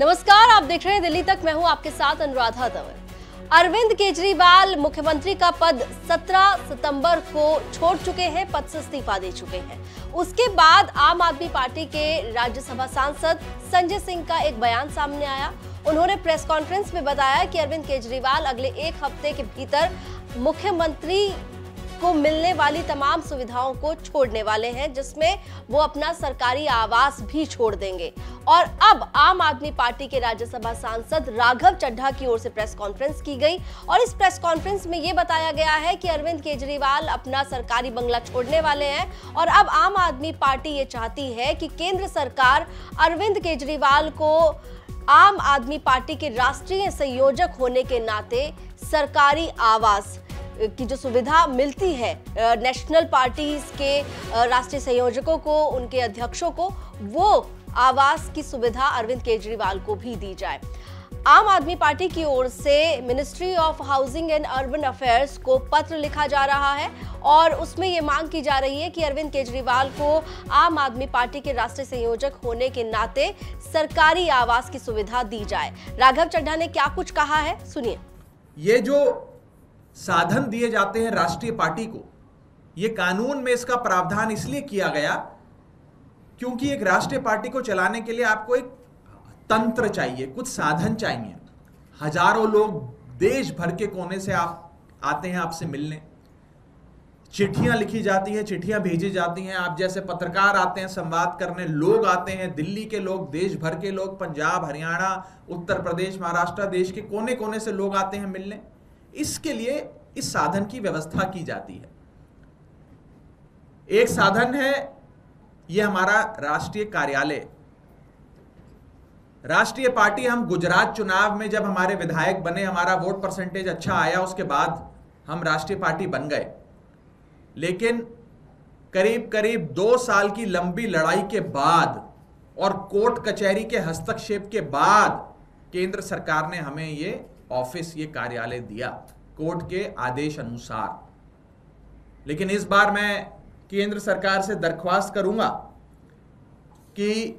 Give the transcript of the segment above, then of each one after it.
नमस्कार, आप देख रहे हैं दिल्ली तक। मैं हूं आपके साथ अनुराधा तंवर। अरविंद केजरीवाल मुख्यमंत्री का पद 17 सितंबर को छोड़ चुके हैं, पद से इस्तीफा दे चुके हैं। उसके बाद आम आदमी पार्टी के राज्यसभा सांसद संजय सिंह का एक बयान सामने आया। उन्होंने प्रेस कॉन्फ्रेंस में बताया कि अरविंद केजरीवाल अगले एक हफ्ते के भीतर मुख्यमंत्री को मिलने वाली तमाम सुविधाओं को छोड़ने वाले हैं, जिसमें वो अपना सरकारी आवास भी छोड़ देंगे। और अब आम आदमी पार्टी के राज्यसभा सांसद राघव चड्ढा की ओर से प्रेस कॉन्फ्रेंस की गई और इस प्रेस कॉन्फ्रेंस में ये बताया गया है कि अरविंद केजरीवाल अपना सरकारी बंगला छोड़ने वाले हैं और अब आम आदमी पार्टी ये चाहती है कि केंद्र सरकार अरविंद केजरीवाल को आम आदमी पार्टी के राष्ट्रीय संयोजक होने के नाते सरकारी आवास की जो सुविधा मिलती है नेशनल पार्टीज के राष्ट्रीय संयोजकों को, उनके अध्यक्षों को, वो आवास की सुविधा अरविंद केजरीवाल को भी दी जाए। आम आदमी पार्टी की ओर से ministry of housing and urban affairs को पत्र लिखा जा रहा है और उसमें ये मांग की जा रही है कि अरविंद केजरीवाल को आम आदमी पार्टी के राष्ट्रीय संयोजक होने के नाते सरकारी आवास की सुविधा दी जाए। राघव चड्ढा ने क्या कुछ कहा है, सुनिए। ये जो साधन दिए जाते हैं राष्ट्रीय पार्टी को, ये कानून में इसका प्रावधान इसलिए किया गया क्योंकि एक राष्ट्रीय पार्टी को चलाने के लिए आपको एक तंत्र चाहिए, कुछ साधन चाहिए। हजारों लोग देश भर के कोने से आप आते हैं आपसे मिलने, चिट्ठियां लिखी जाती हैं, चिट्ठियां भेजी जाती हैं, आप जैसे पत्रकार आते हैं संवाद करने, लोग आते हैं, दिल्ली के लोग, देश भर के लोग, पंजाब, हरियाणा, उत्तर प्रदेश, महाराष्ट्र, देश के कोने कोने से लोग आते हैं मिलने। इसके लिए इस साधन की व्यवस्था की जाती है। एक साधन है यह हमारा राष्ट्रीय कार्यालय। राष्ट्रीय पार्टी, हम गुजरात चुनाव में जब हमारे विधायक बने, हमारा वोट परसेंटेज अच्छा आया, उसके बाद हम राष्ट्रीय पार्टी बन गए। लेकिन करीब करीब 2 साल की लंबी लड़ाई के बाद और कोर्ट कचहरी के हस्तक्षेप के बाद केंद्र सरकार ने हमें ये ऑफिस, ये कार्यालय दिया कोर्ट के आदेश अनुसार। लेकिन इस बार मैं केंद्र सरकार से दरख्वास्त करूंगा कि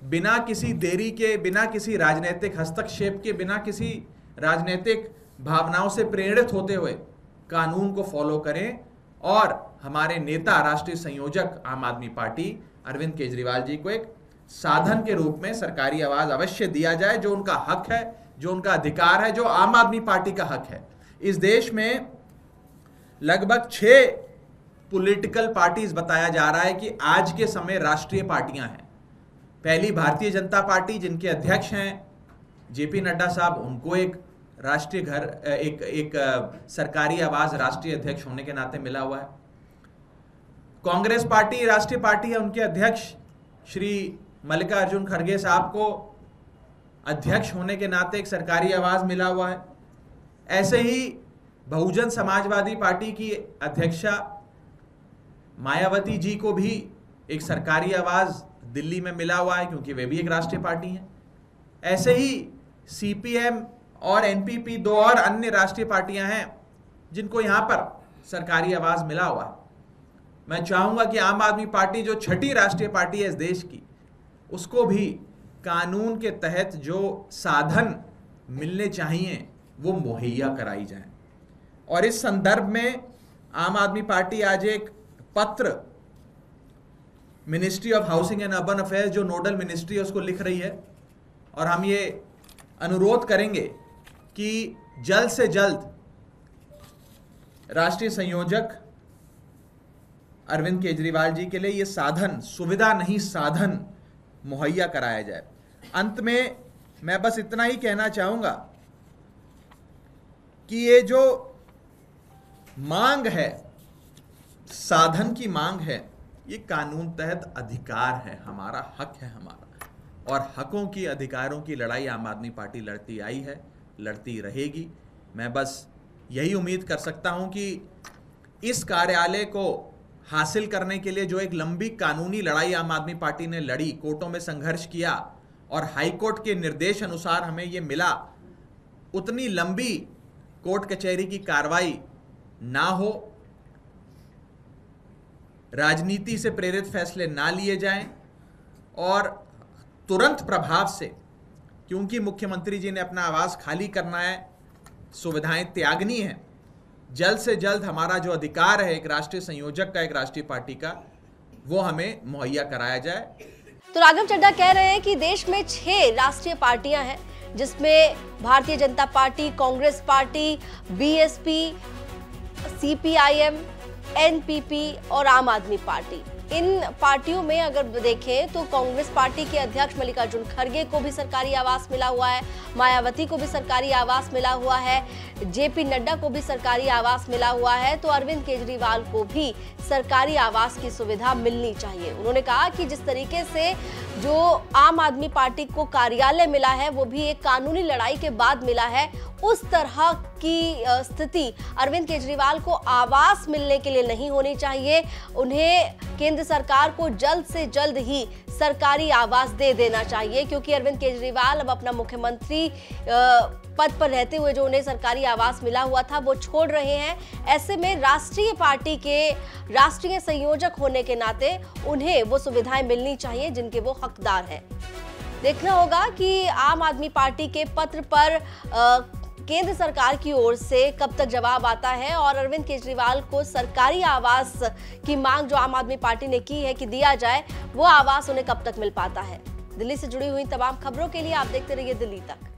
बिना किसी देरी के, बिना किसी राजनीतिक हस्तक्षेप के, बिना किसी राजनीतिक भावनाओं से प्रेरित होते हुए कानून को फॉलो करें और हमारे नेता, राष्ट्रीय संयोजक आम आदमी पार्टी अरविंद केजरीवाल जी को एक साधन के रूप में सरकारी आवास अवश्य दिया जाए, जो उनका हक है, जो उनका अधिकार है, जो आम आदमी पार्टी का हक है। इस देश में लगभग 6 पॉलिटिकल पार्टीज बताया जा रहा है कि आज के समय राष्ट्रीय पार्टियां हैं। पहली भारतीय जनता पार्टी, जिनके अध्यक्ष हैं जेपी नड्डा साहब, उनको एक राष्ट्रीय घर, एक सरकारी आवास राष्ट्रीय अध्यक्ष होने के नाते मिला हुआ है। कांग्रेस पार्टी राष्ट्रीय पार्टी है, उनके अध्यक्ष श्री मल्लिकार्जुन खड़गे साहब को अध्यक्ष होने के नाते एक सरकारी आवास मिला हुआ है। ऐसे ही बहुजन समाजवादी पार्टी की अध्यक्षा मायावती जी को भी एक सरकारी आवास दिल्ली में मिला हुआ है, क्योंकि वे भी एक राष्ट्रीय पार्टी हैं। ऐसे ही सीपीएम और एनपीपी, 2 और अन्य राष्ट्रीय पार्टियां हैं जिनको यहां पर सरकारी आवास मिला हुआ है। मैं चाहूंगा कि आम आदमी पार्टी, जो 6ठी राष्ट्रीय पार्टी है इस देश की, उसको भी कानून के तहत जो साधन मिलने चाहिए वो मुहैया कराई जाए। और इस संदर्भ में आम आदमी पार्टी आज एक पत्र ministry of housing and urban affairs, जो नोडल मिनिस्ट्री है, उसको लिख रही है और हम ये अनुरोध करेंगे कि जल्द से जल्द राष्ट्रीय संयोजक अरविंद केजरीवाल जी के लिए ये साधन, सुविधा नहीं साधन, मुहैया कराया जाए। अंत में मैं बस इतना ही कहना चाहूंगा कि ये जो मांग है, साधन की मांग है, ये कानून तहत अधिकार है, हमारा हक है हमारा, और हकों की, अधिकारों की लड़ाई आम आदमी पार्टी लड़ती आई है, लड़ती रहेगी। मैं बस यही उम्मीद कर सकता हूं कि इस कार्यालय को हासिल करने के लिए जो एक लंबी कानूनी लड़ाई आम आदमी पार्टी ने लड़ी, कोर्टों में संघर्ष किया और हाईकोर्ट के निर्देश अनुसार हमें ये मिला, उतनी लंबी कोर्ट कचहरी की कार्रवाई ना हो, राजनीति से प्रेरित फैसले ना लिए जाएं और तुरंत प्रभाव से क्योंकि मुख्यमंत्री जी ने अपना आवास खाली करना है, सुविधाएं त्यागनी है, जल्द से जल्द हमारा जो अधिकार है एक राष्ट्रीय संयोजक का, एक राष्ट्रीय पार्टी का, वो हमें मुहैया कराया जाए। तो राघव चड्ढा कह रहे हैं कि देश में 6 राष्ट्रीय पार्टियां हैं, जिसमें Bharatiya Janata party, Congress party, BSP, CPIM, NPP और आम आदमी पार्टी। इन पार्टियों में अगर देखें तो कांग्रेस पार्टी के अध्यक्ष मल्लिकार्जुन खड़गे को भी सरकारी आवास मिला हुआ है, मायावती को भी सरकारी आवास मिला हुआ है, जेपी नड्डा को भी सरकारी आवास मिला हुआ है, तो अरविंद केजरीवाल को भी सरकारी आवास की सुविधा मिलनी चाहिए। उन्होंने कहा कि जिस तरीके से जो आम आदमी पार्टी को कार्यालय मिला है वो भी एक कानूनी लड़ाई के बाद मिला है, उस तरह की स्थिति अरविंद केजरीवाल को आवास मिलने के लिए नहीं होनी चाहिए। उन्हें केंद्र सरकार को जल्द से जल्द ही सरकारी आवास दे देना चाहिए, क्योंकि अरविंद केजरीवाल अब अपना मुख्यमंत्री पद पर रहते हुए जो उन्हें सरकारी आवास मिला हुआ था वो छोड़ रहे हैं। ऐसे में राष्ट्रीय पार्टी के राष्ट्रीय संयोजक होने के नाते उन्हें वो सुविधाएं मिलनी चाहिए जिनके वो हकदार हैं। देखना होगा कि आम आदमी पार्टी के पत्र पर केंद्र सरकार की ओर से कब तक जवाब आता है और अरविंद केजरीवाल को सरकारी आवास की मांग जो आम आदमी पार्टी ने की है कि दिया जाए, वो आवास उन्हें कब तक मिल पाता है। दिल्ली से जुड़ी हुई तमाम खबरों के लिए आप देखते रहिए दिल्ली तक।